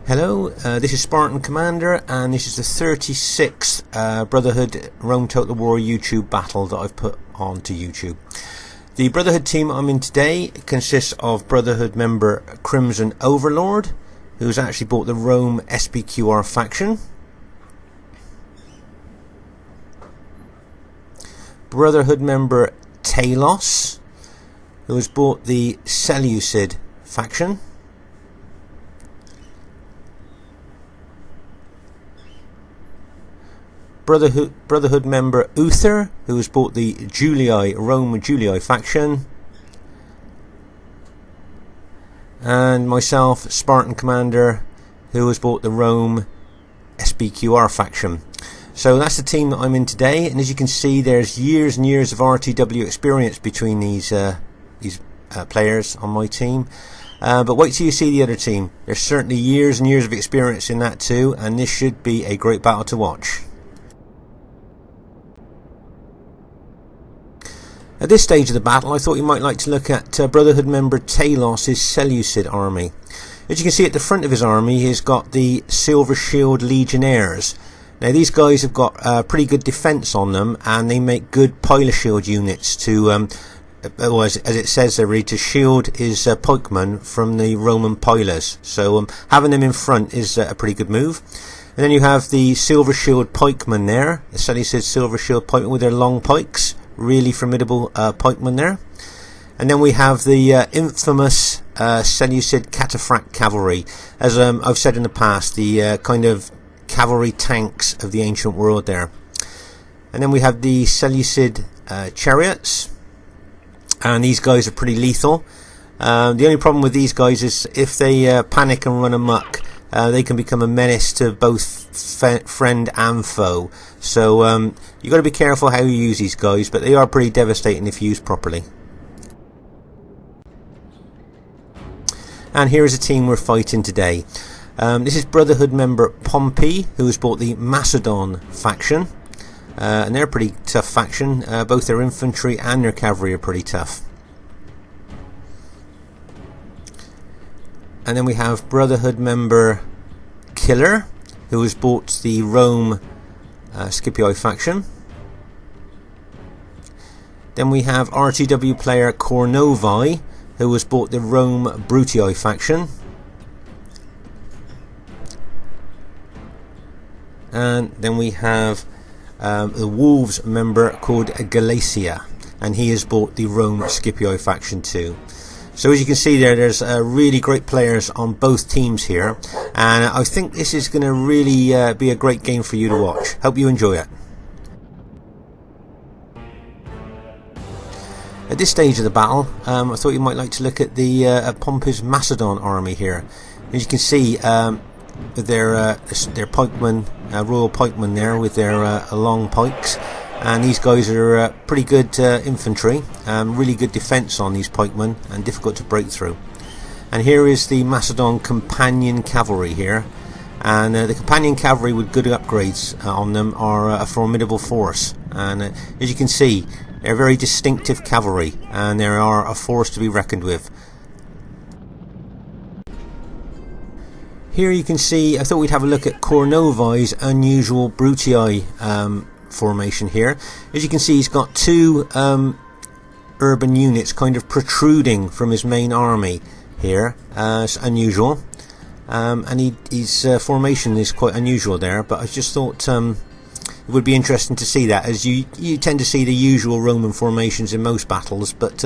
Hello, this is Spartan Commander, and this is the 36th Brotherhood Rome Total War YouTube battle that I've put onto YouTube. The Brotherhood team I'm in today consists of Brotherhood member Crimson Overlord, who's actually bought the Rome SPQR faction. Brotherhood member Talos, who has bought the Seleucid faction. Brotherhood member Uther, who has bought the Rome Julii faction, and myself, Spartan Commander, who has bought the Rome SPQR faction. So that's the team that I'm in today, and as you can see, there's years and years of RTW experience between these players on my team. But wait till you see the other team. There's certainly years and years of experience in that too, and this should be a great battle to watch. At this stage of the battle, I thought you might like to look at Brotherhood member Talos' Seleucid army. As you can see at the front of his army, he's got the Silver Shield Legionnaires. Now these guys have got pretty good defence on them, and they make good pilot shield units to, as it says there, to shield his pikemen from the Roman pilers. So having them in front is a pretty good move. And then you have the Silver Shield pikemen there, the Seleucid Silver Shield pikemen with their long pikes. Really formidable pikemen there. And then we have the infamous Seleucid Cataphract cavalry. As I've said in the past, the kind of cavalry tanks of the ancient world there. And then we have the Seleucid chariots, and these guys are pretty lethal. The only problem with these guys is if they panic and run amok, they can become a menace to both friend and foe. So you've got to be careful how you use these guys, but they are pretty devastating if used properly. And here is a team we're fighting today. This is Brotherhood member Pompey, who has bought the Macedon faction. And they're a pretty tough faction. Both their infantry and their cavalry are pretty tough. And then we have Brotherhood member Killer, who has bought the Rome Scipii faction. Then we have RTW player Cornovi, who has bought the Rome Brutii faction. And then we have the Wolves member called Galatia, and he has bought the Rome Scipii faction too. So as you can see there's really great players on both teams here, and I think this is going to really be a great game for you to watch. Hope you enjoy it. At this stage of the battle, I thought you might like to look at the Pompey's Macedon army here. As you can see, their pikemen, royal pikemen there with their long pikes. And these guys are pretty good infantry, really good defence on these pikemen, and difficult to break through. And here is the Macedon companion cavalry here, and the companion cavalry with good upgrades on them are a formidable force. And as you can see, they're very distinctive cavalry, and they are a force to be reckoned with. Here you can see, I thought we'd have a look at Cornovi's unusual Brutii formation here. As you can see, he's got two urban units kind of protruding from his main army here. It's unusual, and his formation is quite unusual there, but I just thought it would be interesting to see that, as you tend to see the usual Roman formations in most battles, but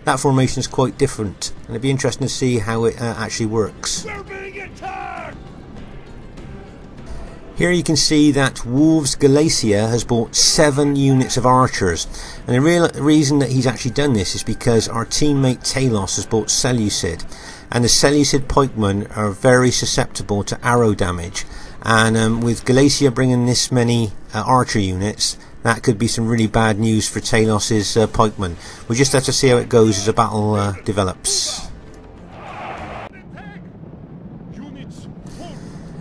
that formation is quite different, and it'd be interesting to see how it actually works. We're being attacked! Here you can see that Wolves Galatia has bought 7 units of archers, and the real reason that he's actually done this is because our teammate Talos has bought Seleucid, and the Seleucid pikemen are very susceptible to arrow damage, and with Galatia bringing this many archer units, that could be some really bad news for Talos' pikemen. We just have to see how it goes as the battle develops.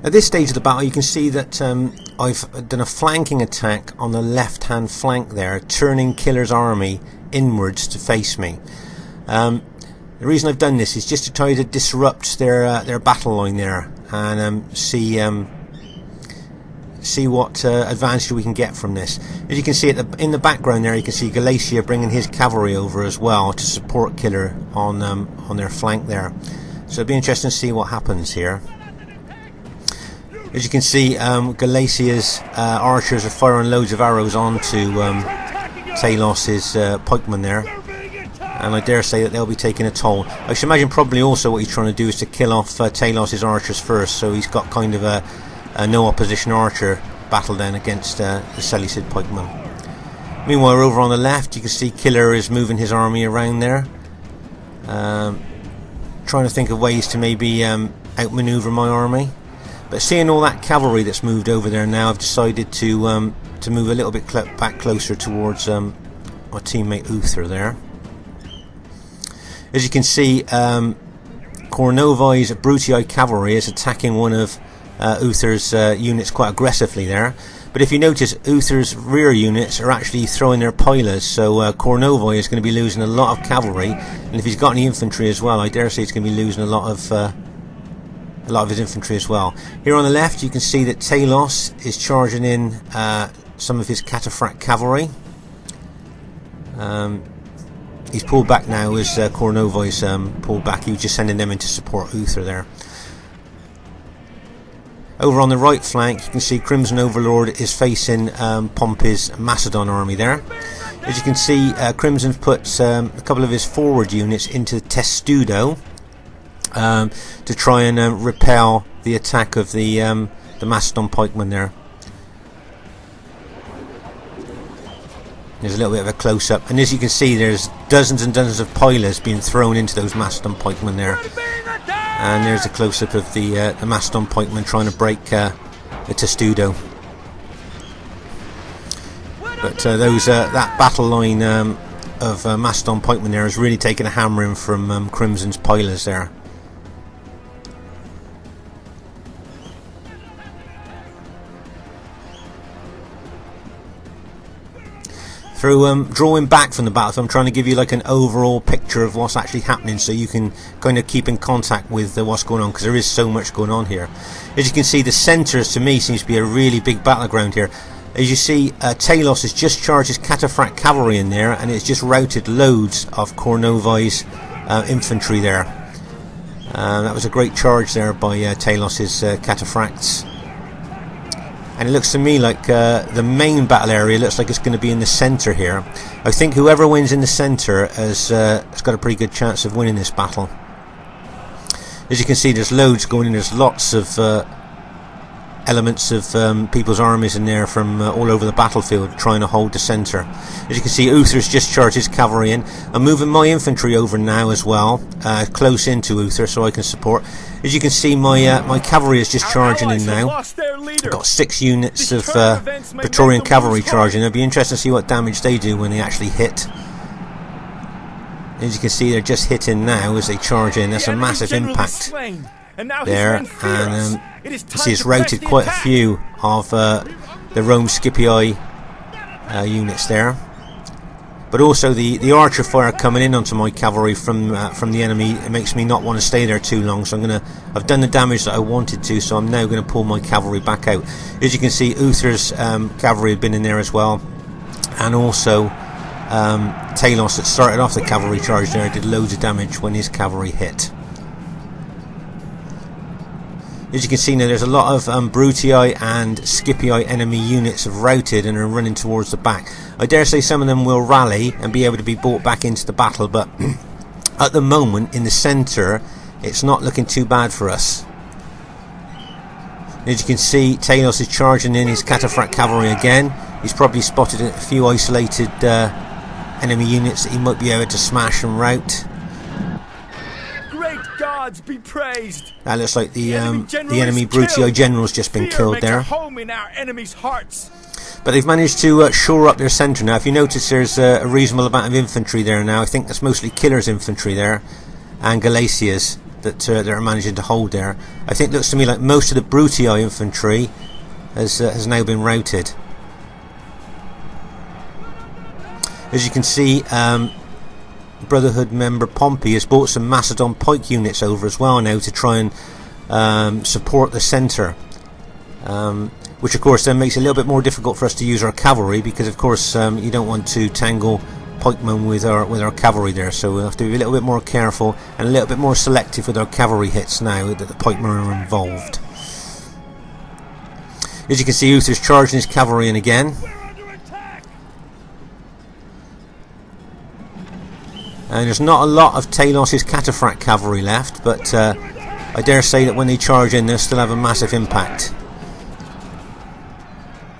At this stage of the battle you can see that I've done a flanking attack on the left hand flank there, turning Killer's army inwards to face me. The reason I've done this is just to try to disrupt their battle line there, and see what advantage we can get from this. As you can see in the background there, you can see Galatia bringing his cavalry over as well to support Killer on their flank there. So it'll be interesting to see what happens here. As you can see, Galatia's archers are firing loads of arrows onto Talos's pikemen there, and I dare say that they'll be taking a toll. I should imagine probably also what he's trying to do is to kill off Talos's archers first, so he's got kind of a no opposition archer battle then against the Seleucid pikemen. Meanwhile, over on the left, you can see Killer is moving his army around there, trying to think of ways to maybe outmaneuver my army. But seeing all that cavalry that's moved over there now, I've decided to move a little bit back closer towards my teammate Uther there. As you can see, Kornovi's Brutii cavalry is attacking one of Uther's units quite aggressively there. But if you notice, Uther's rear units are actually throwing their pilas, so Kornovi is going to be losing a lot of cavalry, and if he's got any infantry as well, I dare say he's going to be losing a lot of his infantry as well. Here on the left, you can see that Talos is charging in some of his cataphract cavalry. He's pulled back now as Kornovi's pulled back. He was just sending them in to support Uther there. Over on the right flank, you can see Crimson Overlord is facing Pompey's Macedon army there. As you can see, Crimson's put a couple of his forward units into Testudo to try and repel the attack of the Macedon pikemen there. There's a little bit of a close-up, and as you can see, there's dozens and dozens of pilas being thrown into those Macedon pikemen there. And there's a close-up of the Macedon pikemen trying to break the Testudo. But that battle line of Macedon pikemen there has really taken a hammering from Crimson's pilas there. Through drawing back from the battlefield, I'm trying to give you like an overall picture of what's actually happening, so you can kind of keep in contact with what's going on, because there is so much going on here. As you can see, the centre to me seems to be a really big battleground here. As you see, Talos has just charged his cataphract cavalry in there, and it's just routed loads of Kornovi's infantry there. That was a great charge there by Talos's cataphracts. And it looks to me like the main battle area looks like it's going to be in the centre here. I think whoever wins in the centre has got a pretty good chance of winning this battle. As you can see, there's loads going in. There's lots of elements of people's armies in there from all over the battlefield trying to hold the centre. As you can see, Uther's just charged his cavalry in. I'm moving my infantry over now as well, close into Uther so I can support. As you can see, my cavalry is just charging in now. I've got 6 units of Praetorian cavalry charging. It'll be interesting to see what damage they do when they actually hit. As you can see, they're just hitting now as they charge in. That's a massive impact there, and you see it's routed quite a few of the Rome Scipii units there. But also the archer fire coming in onto my cavalry from the enemy, it makes me not want to stay there too long. So I've done the damage that I wanted to, so I'm now going to pull my cavalry back out. As you can see, Uther's cavalry had been in there as well, and also Talos that started off the cavalry charge there did loads of damage when his cavalry hit. As you can see now, there's a lot of Brutii and Scipii enemy units have routed and are running towards the back. I dare say some of them will rally and be able to be brought back into the battle, but at the moment in the centre it's not looking too bad for us. As you can see, Talos is charging in his cataphract cavalry again. He's probably spotted a few isolated enemy units that he might be able to smash and rout. Gods be praised. That looks like the enemy Brutii general's just been killed there. Home in our enemies' hearts. But they've managed to shore up their centre now. If you notice, there's a reasonable amount of infantry there now. I think that's mostly Killer's infantry there, and Galatia's that they're managing to hold there. I think it looks to me like most of the Brutii infantry has now been routed. As you can see, Brotherhood member Pompey has brought some Macedon pike units over as well now to try and support the centre, which of course then makes it a little bit more difficult for us to use our cavalry, because of course you don't want to tangle pikemen with our cavalry there, so we'll have to be a little bit more careful and a little bit more selective with our cavalry hits now that the pikemen are involved. As you can see, Uther's charging his cavalry in again. And there's not a lot of Talos's cataphract cavalry left, but I dare say that when they charge in, they'll still have a massive impact.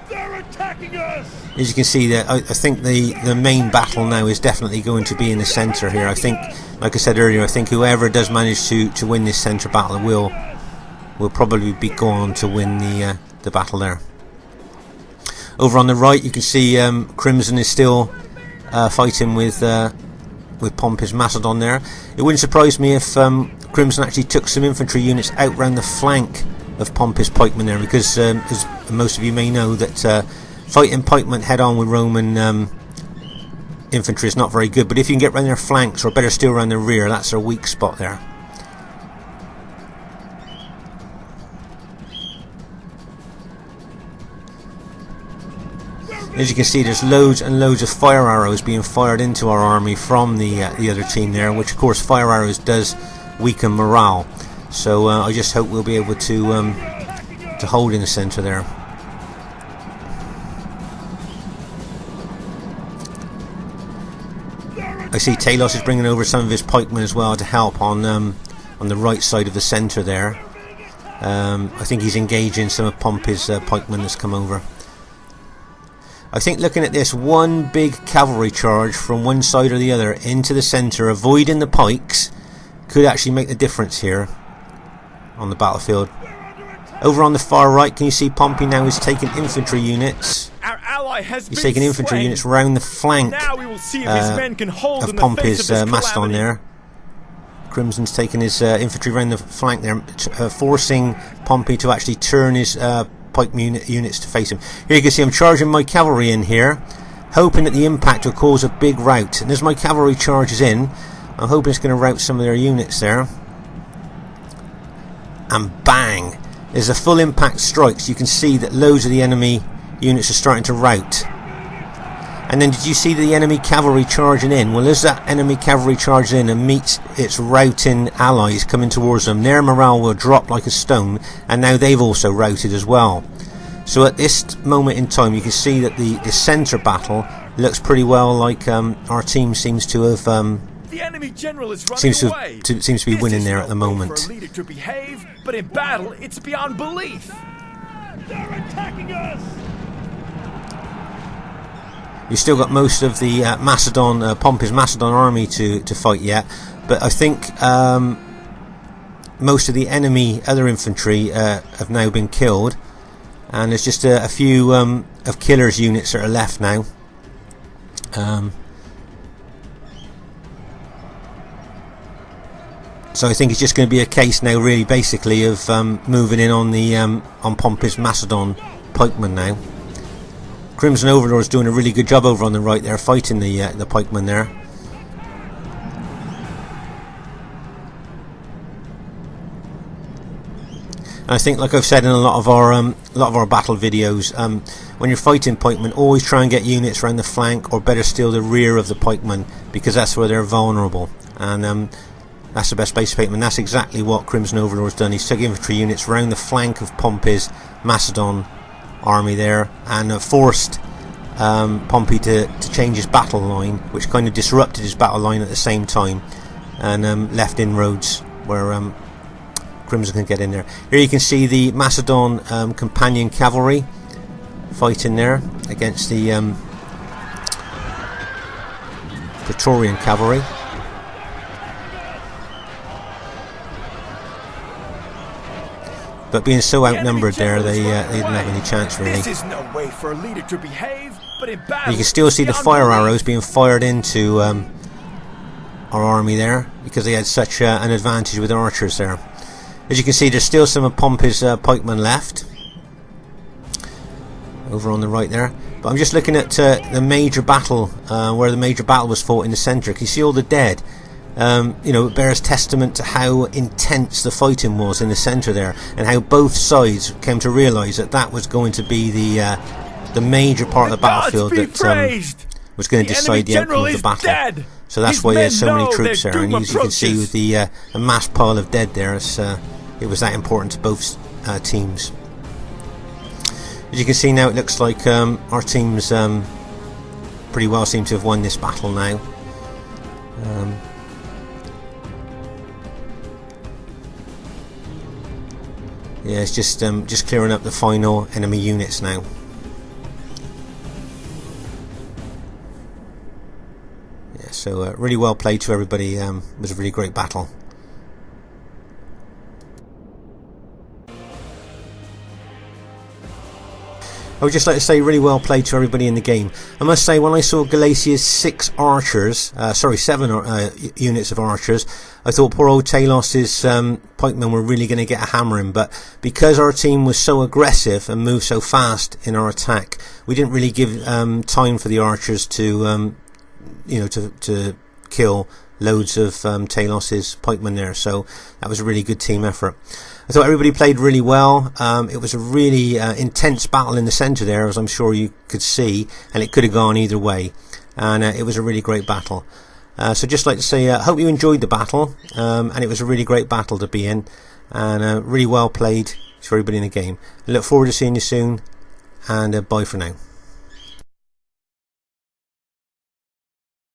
They're attacking us! As you can see, that I think the main battle now is definitely going to be in the centre here. I think, like I said earlier, I think whoever does manage to win this centre battle will probably be going to win the battle there. Over on the right, you can see Crimson is still fighting with Pompey's Macedon there. It wouldn't surprise me if Crimson actually took some infantry units out round the flank of Pompey's pikemen there, because as most of you may know, that fighting pikemen head on with Roman infantry is not very good, but if you can get round their flanks, or better still round their rear, that's their weak spot there. As you can see, there's loads and loads of fire arrows being fired into our army from the other team there, which of course fire arrows does weaken morale. So I just hope we'll be able to hold in the centre there. I see Talos is bringing over some of his pikemen as well to help on the right side of the centre there. I think he's engaging some of Pompey's pikemen that's come over. I think looking at this, one big cavalry charge from one side or the other into the centre, avoiding the pikes, could actually make the difference here on the battlefield. Over on the far right, can you see Pompey now is taking infantry units? Our ally has He's been taking infantry slain. units round the flank Now we will see if his men can hold of in the Pompey's face of this Macedon calamity. there. Crimson's taking his infantry round the flank there, forcing Pompey to actually turn his pike units to face him. Here you can see I'm charging my cavalry in here, hoping that the impact will cause a big rout. And as my cavalry charges in, I'm hoping it's going to rout some of their units there. And bang! As a full impact strikes, you can see that loads of the enemy units are starting to rout. And then did you see the enemy cavalry charging in? Well, as that enemy cavalry charges in and meets its routing allies coming towards them, their morale will drop like a stone, and now they've also routed as well. So at this moment in time, you can see that the centre battle looks pretty well like our team seems to have The enemy general is running away. seems to be winning there at the moment. For a leader to behave, but in battle, it's beyond belief. They're attacking us. You've still got most of the Pompey's Macedon army to fight yet, but I think most of the enemy other infantry have now been killed, and there's just a few of Killer's units that are left now. So I think it's just going to be a case now, really, basically, of moving in on the on Pompey's Macedon pikemen now. Crimson Overlord's doing a really good job over on the right there, fighting the pikemen there. And I think, like I've said in a lot of our battle videos, when you're fighting pikemen, always try and get units around the flank, or better still, the rear of the pikemen, because that's where they're vulnerable. And that's the best base of pikemen. That's exactly what Crimson Overlord's done. He's took infantry units around the flank of Pompey's Macedon army there, and forced Pompey to change his battle line, which kind of disrupted his battle line at the same time, and left inroads where Crimson can get in there. Here you can see the Macedon companion cavalry fighting there against the Praetorian cavalry. But being so outnumbered there, they didn't have any chance, really. This is no way for a leader to behave, but in battle, You can still see the beyond fire belief. arrows being fired into our army there, because they had such an advantage with archers there. As you can see, there's still some of Pompey's pikemen left over on the right there. But I'm just looking at the major battle, where the major battle was fought in the centre. Can you see all the dead? you know, it bears testament to how intense the fighting was in the centre there, and how both sides came to realise that that was going to be the major part of the battlefield that was going to decide the outcome of the battle. So that's why there's so many troops there, and as you can see with the mass pile of dead there, it was that important to both teams. As you can see now, it looks like our teams pretty well seem to have won this battle now. Yeah, it's just clearing up the final enemy units now. Yeah, so really well played to everybody. It was a really great battle. I would just like to say really well played to everybody in the game. I must say, when I saw Galatia's 7 units of archers, I thought poor old Talos's pikemen were really going to get a hammering, but because our team was so aggressive and moved so fast in our attack, we didn't really give time for the archers to you know, to kill loads of Talos's pikemen there. So that was a really good team effort. I thought everybody played really well. It was a really intense battle in the centre there, as I'm sure you could see, and it could have gone either way. And it was a really great battle. So just like to say, I hope you enjoyed the battle, and it was a really great battle to be in, and really well played to everybody in the game. I look forward to seeing you soon, and bye for now.